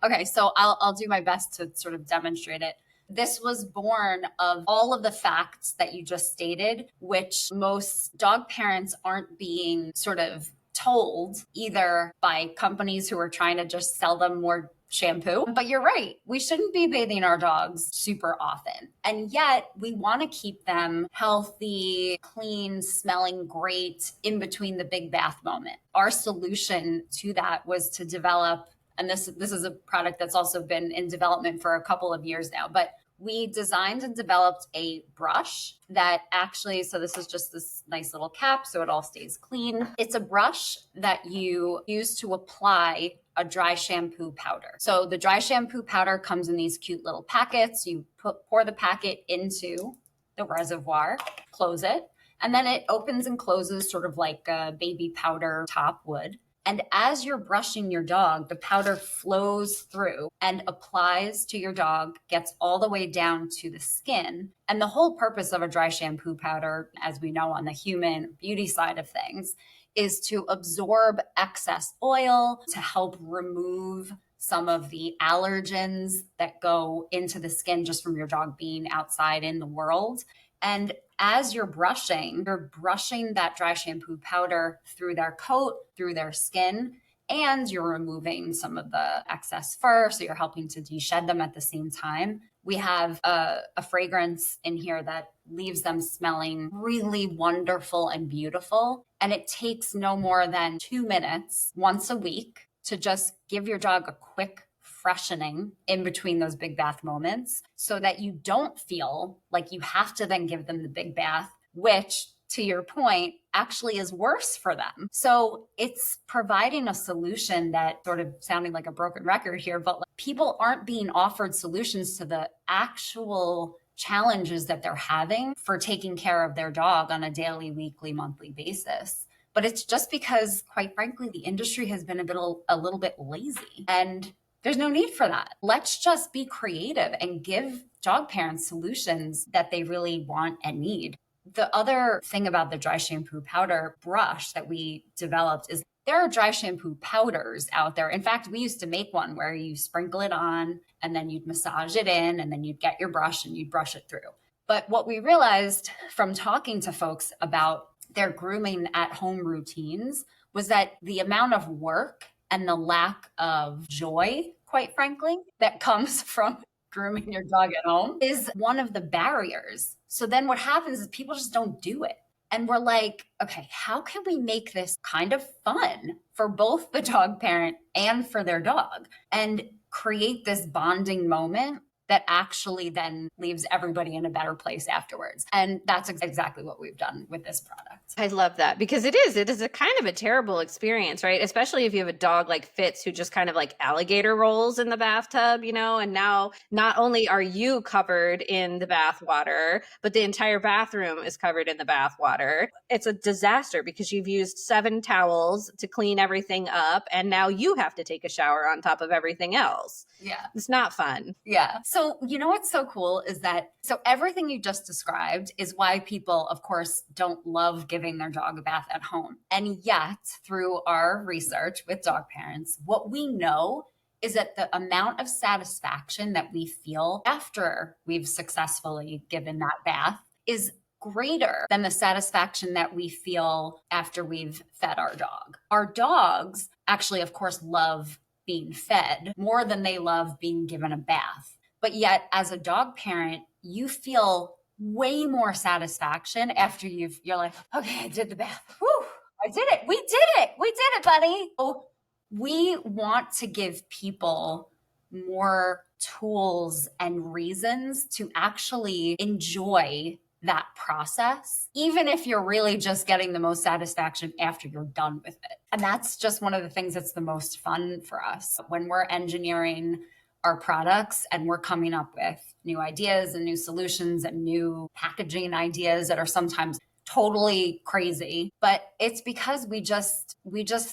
Okay, so I'll do my best to sort of demonstrate it. This was born of all of the facts that you just stated, which most dog parents aren't being sort of told, either by companies who are trying to just sell them more shampoo. But you're right. We shouldn't be bathing our dogs super often. And yet we want to keep them healthy, clean, smelling great in between the big bath moment. Our solution to that was to develop, and this is a product that's also been in development for a couple of years now, but we designed and developed a brush that actually, so this is just this nice little cap so it all stays clean. It's a brush that you use to apply a dry shampoo powder. So the dry shampoo powder comes in these cute little packets. You pour the packet into the reservoir, close it, and then it opens and closes sort of like a baby powder top would. And as you're brushing your dog, the powder flows through and applies to your dog, gets all the way down to the skin. And the whole purpose of a dry shampoo powder, as we know on the human beauty side of things, is to absorb excess oil, to help remove some of the allergens that go into the skin just from your dog being outside in the world. And as you're brushing that dry shampoo powder through their coat, through their skin, and you're removing some of the excess fur. So you're helping to de-shed them at the same time. We have a fragrance in here that leaves them smelling really wonderful and beautiful. And it takes no more than 2 minutes once a week to just give your dog a quick freshening in between those big bath moments so that you don't feel like you have to then give them the big bath, which, to your point, actually is worse for them. So it's providing a solution that, sort of sounding like a broken record here, but like, people aren't being offered solutions to the actual challenges that they're having for taking care of their dog on a daily, weekly, monthly basis. But it's just because, quite frankly, the industry has been a little bit lazy, and there's no need for that. Let's just be creative and give dog parents solutions that they really want and need. The other thing about the dry shampoo powder brush that we developed is there are dry shampoo powders out there. In fact, we used to make one where you sprinkle it on and then you'd massage it in and then you'd get your brush and you'd brush it through. But what we realized from talking to folks about their grooming at home routines was that the amount of work and the lack of joy, quite frankly, that comes from grooming your dog at home is one of the barriers. So then what happens is people just don't do it. And we're like, okay, how can we make this kind of fun for both the dog parent and for their dog and create this bonding moment that actually then leaves everybody in a better place afterwards? And that's exactly what we've done with this product. I love that because it is a kind of a terrible experience, right? Especially if you have a dog like Fitz who just kind of like alligator rolls in the bathtub, and now not only are you covered in the bath water, but the entire bathroom is covered in the bath water. It's a disaster because you've used 7 towels to clean everything up and now you have to take a shower on top of everything else. Yeah. It's not fun. Yeah. So, what's so cool is that, so everything you just described is why people, of course, don't love giving their dog a bath at home. And yet, through our research with dog parents, what we know is that the amount of satisfaction that we feel after we've successfully given that bath is greater than the satisfaction that we feel after we've fed our dog. Our dogs actually, of course, love being fed more than they love being given a bath. But yet, as a dog parent, you feel way more satisfaction after you're like, okay, I did the bath. Whew, I did it. We did it, buddy. So we want to give people more tools and reasons to actually enjoy that process, even if you're really just getting the most satisfaction after you're done with it. And that's just one of the things that's the most fun for us when we're engineering our products and we're coming up with new ideas and new solutions and new packaging ideas that are sometimes totally crazy. But it's because we just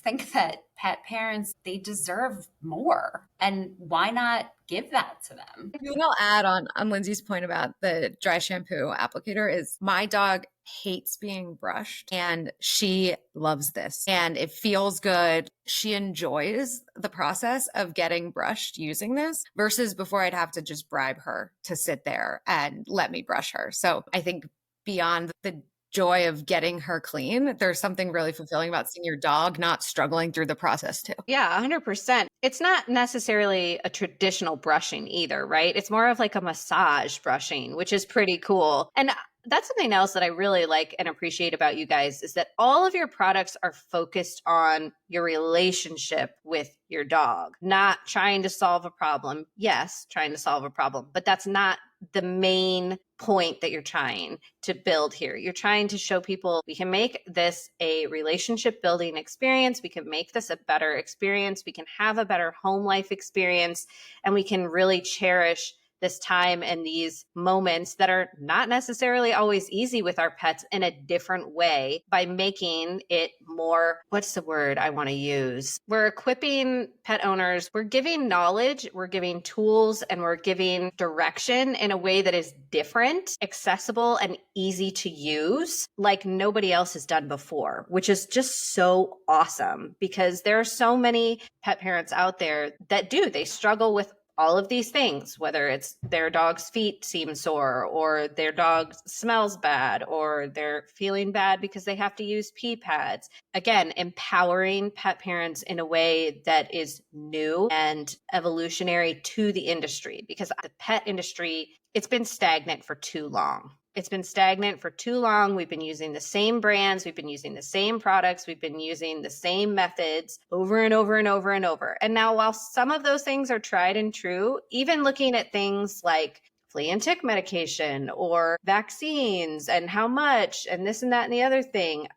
think that pet parents, they deserve more. And why not give that to them? What I'll add on Lindsay's point about the dry shampoo applicator is my dog hates being brushed and she loves this and it feels good. She enjoys the process of getting brushed using this versus before I'd have to just bribe her to sit there and let me brush her. So I think beyond the joy of getting her clean, there's something really fulfilling about seeing your dog not struggling through the process too. Yeah, 100%. It's not necessarily a traditional brushing either, right? It's more of like a massage brushing, which is pretty cool. And that's something else that I really like and appreciate about you guys is that all of your products are focused on your relationship with your dog, not trying to solve a problem. Yes, trying to solve a problem, but that's not the main point that you're trying to build here. You're trying to show people we can make this a relationship building experience. We can make this a better experience. We can have a better home life experience, and we can really cherish this time and these moments that are not necessarily always easy with our pets in a different way by making it more, what's the word I want to use? We're equipping pet owners, we're giving knowledge, we're giving tools, and we're giving direction in a way that is different, accessible, and easy to use like nobody else has done before, which is just so awesome because there are so many pet parents out there that they struggle with all of these things, whether it's their dog's feet seem sore or their dog smells bad or they're feeling bad because they have to use pee pads. Again, empowering pet parents in a way that is new and evolutionary to the industry because the pet industry, it's been stagnant for too long. It's been stagnant for too long. We've been using the same brands. We've been using the same products. We've been using the same methods over and over and over and over. And now, while some of those things are tried and true, even looking at things like flea and tick medication or vaccines and how much and this and that and the other thing,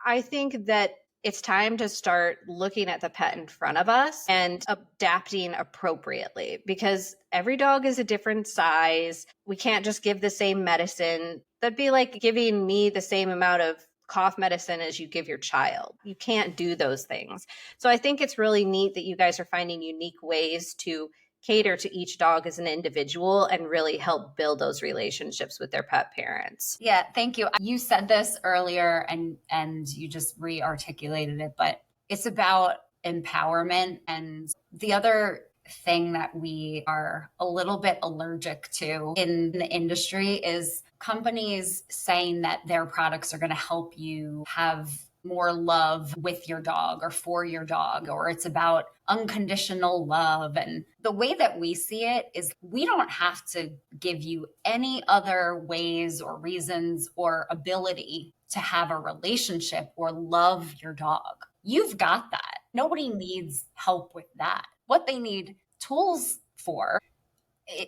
I think that it's time to start looking at the pet in front of us and adapting appropriately because every dog is a different size. We can't just give the same medicine. That'd be like giving me the same amount of cough medicine as you give your child. You can't do those things. So I think it's really neat that you guys are finding unique ways to cater to each dog as an individual and really help build those relationships with their pet parents. Yeah, thank you. You said this earlier and you just re-articulated it, but it's about empowerment. And the other thing that we are a little bit allergic to in the industry is companies saying that their products are going to help you have more love with your dog or for your dog, or it's about unconditional love. And the way that we see it is we don't have to give you any other ways or reasons or ability to have a relationship or love your dog. You've got that. Nobody needs help with that. What they need tools for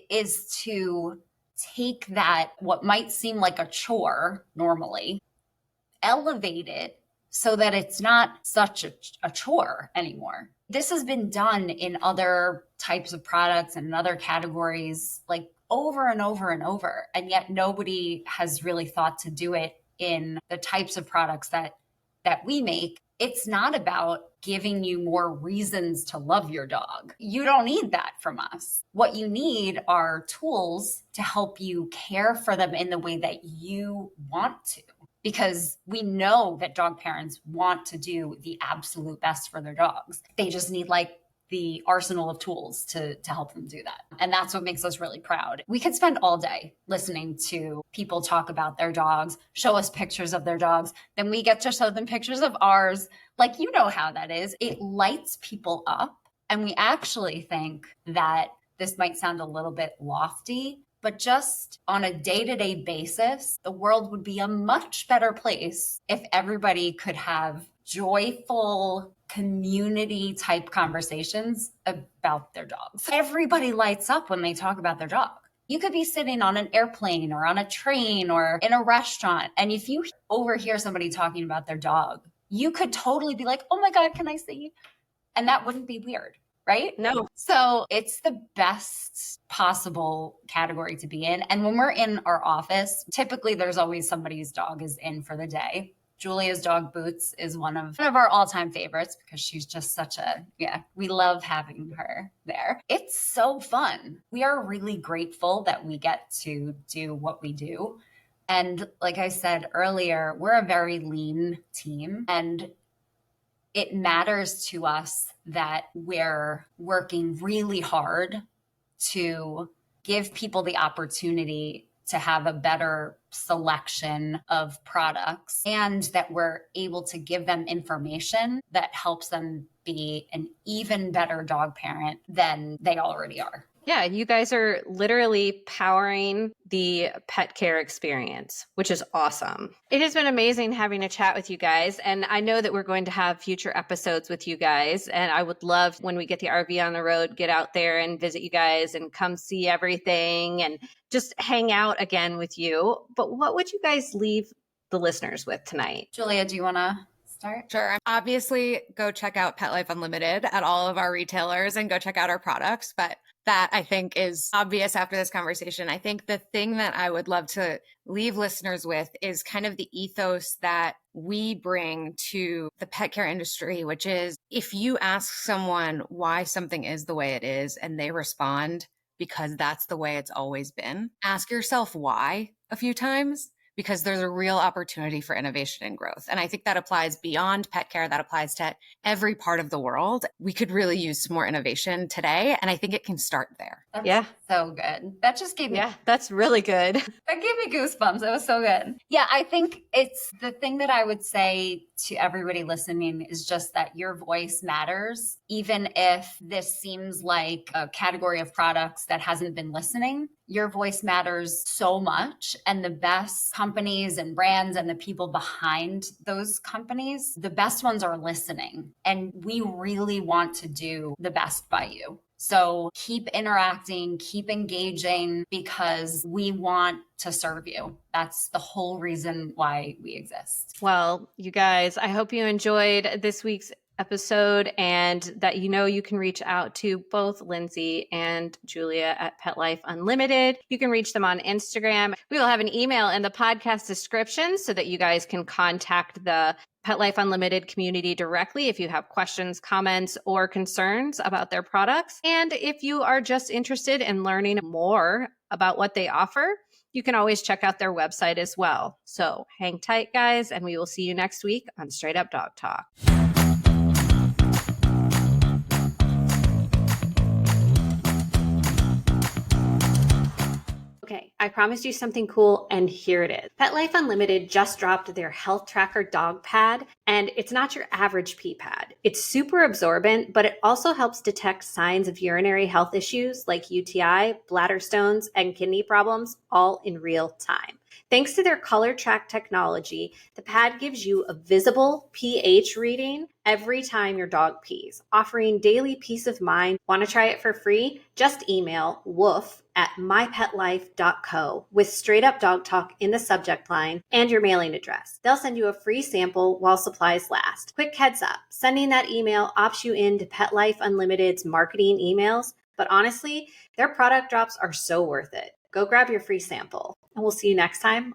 is to take that, what might seem like a chore normally, elevate it so that it's not such a chore anymore. This has been done in other types of products and in other categories, like over and over and over. And yet nobody has really thought to do it in the types of products that we make. It's not about giving you more reasons to love your dog. You don't need that from us. What you need are tools to help you care for them in the way that you want to. Because we know that dog parents want to do the absolute best for their dogs. They just need like the arsenal of tools to help them do that. And that's what makes us really proud. We could spend all day listening to people talk about their dogs, show us pictures of their dogs. Then we get to show them pictures of ours. Like, you know how that is. It lights people up. And we actually think that this might sound a little bit lofty, but just on a day-to-day basis, the world would be a much better place if everybody could have joyful community type conversations about their dogs. Everybody lights up when they talk about their dog. You could be sitting on an airplane or on a train or in a restaurant, and if you overhear somebody talking about their dog, you could totally be like, oh my God, can I see? And that wouldn't be weird. Right? No. So it's the best possible category to be in. And when we're in our office, typically there's always somebody's dog is in for the day. Julia's dog Boots is one of our all-time favorites because she's just we love having her there. It's so fun. We are really grateful that we get to do what we do. And like I said earlier, we're a very lean team, and it matters to us that we're working really hard to give people the opportunity to have a better selection of products and that we're able to give them information that helps them be an even better dog parent than they already are. Yeah, you guys are literally powering the pet care experience, which is awesome. It has been amazing having a chat with you guys. And I know that we're going to have future episodes with you guys. And I would love when we get the RV on the road, get out there and visit you guys and come see everything and just hang out again with you. But what would you guys leave the listeners with tonight? Julia, do you want to start? Sure. Obviously, go check out Pet Life Unlimited at all of our retailers and go check out our products. But that I think is obvious after this conversation. I think the thing that I would love to leave listeners with is kind of the ethos that we bring to the pet care industry, which is if you ask someone why something is the way it is and they respond because that's the way it's always been, ask yourself why a few times, because there's a real opportunity for innovation and growth. And I think that applies beyond pet care. That applies to every part of the world. We could really use some more innovation today. And I think it can start there. That's so good. That just gave me, that's really good. that gave me goosebumps. That was so good. Yeah, I think it's the thing that I would say to everybody listening is just that your voice matters. Even if this seems like a category of products that hasn't been listening, your voice matters so much. And the best companies and brands and the people behind those companies, the best ones are listening. And we really want to do the best by you. So keep interacting, keep engaging, because we want to serve you. That's the whole reason why we exist. Well, you guys, I hope you enjoyed this week's episode and that you can reach out to both Lindsay and Julia at Pet Life Unlimited. You can reach them on Instagram. We will have an email in the podcast description so that you guys can contact the Pet Life Unlimited community directly if you have questions, comments, or concerns about their products. And if you are just interested in learning more about what they offer, you can always check out their website as well. So hang tight, guys, and we will see you next week on Straight Up Dog Talk. Okay, I promised you something cool, and here it is. Pet Life Unlimited just dropped their health tracker dog pad, and it's not your average pee pad. It's super absorbent, but it also helps detect signs of urinary health issues like UTI, bladder stones, and kidney problems all in real time. Thanks to their color track technology, the pad gives you a visible pH reading every time your dog pees, offering daily peace of mind. Want to try it for free? Just email woof@mypetlife.co with Straight Up Dog Talk in the subject line and your mailing address. They'll send you a free sample while supplies last. Quick heads up, sending that email opts you into Pet Life Unlimited's marketing emails, but honestly, their product drops are so worth it. Go grab your free sample, and we'll see you next time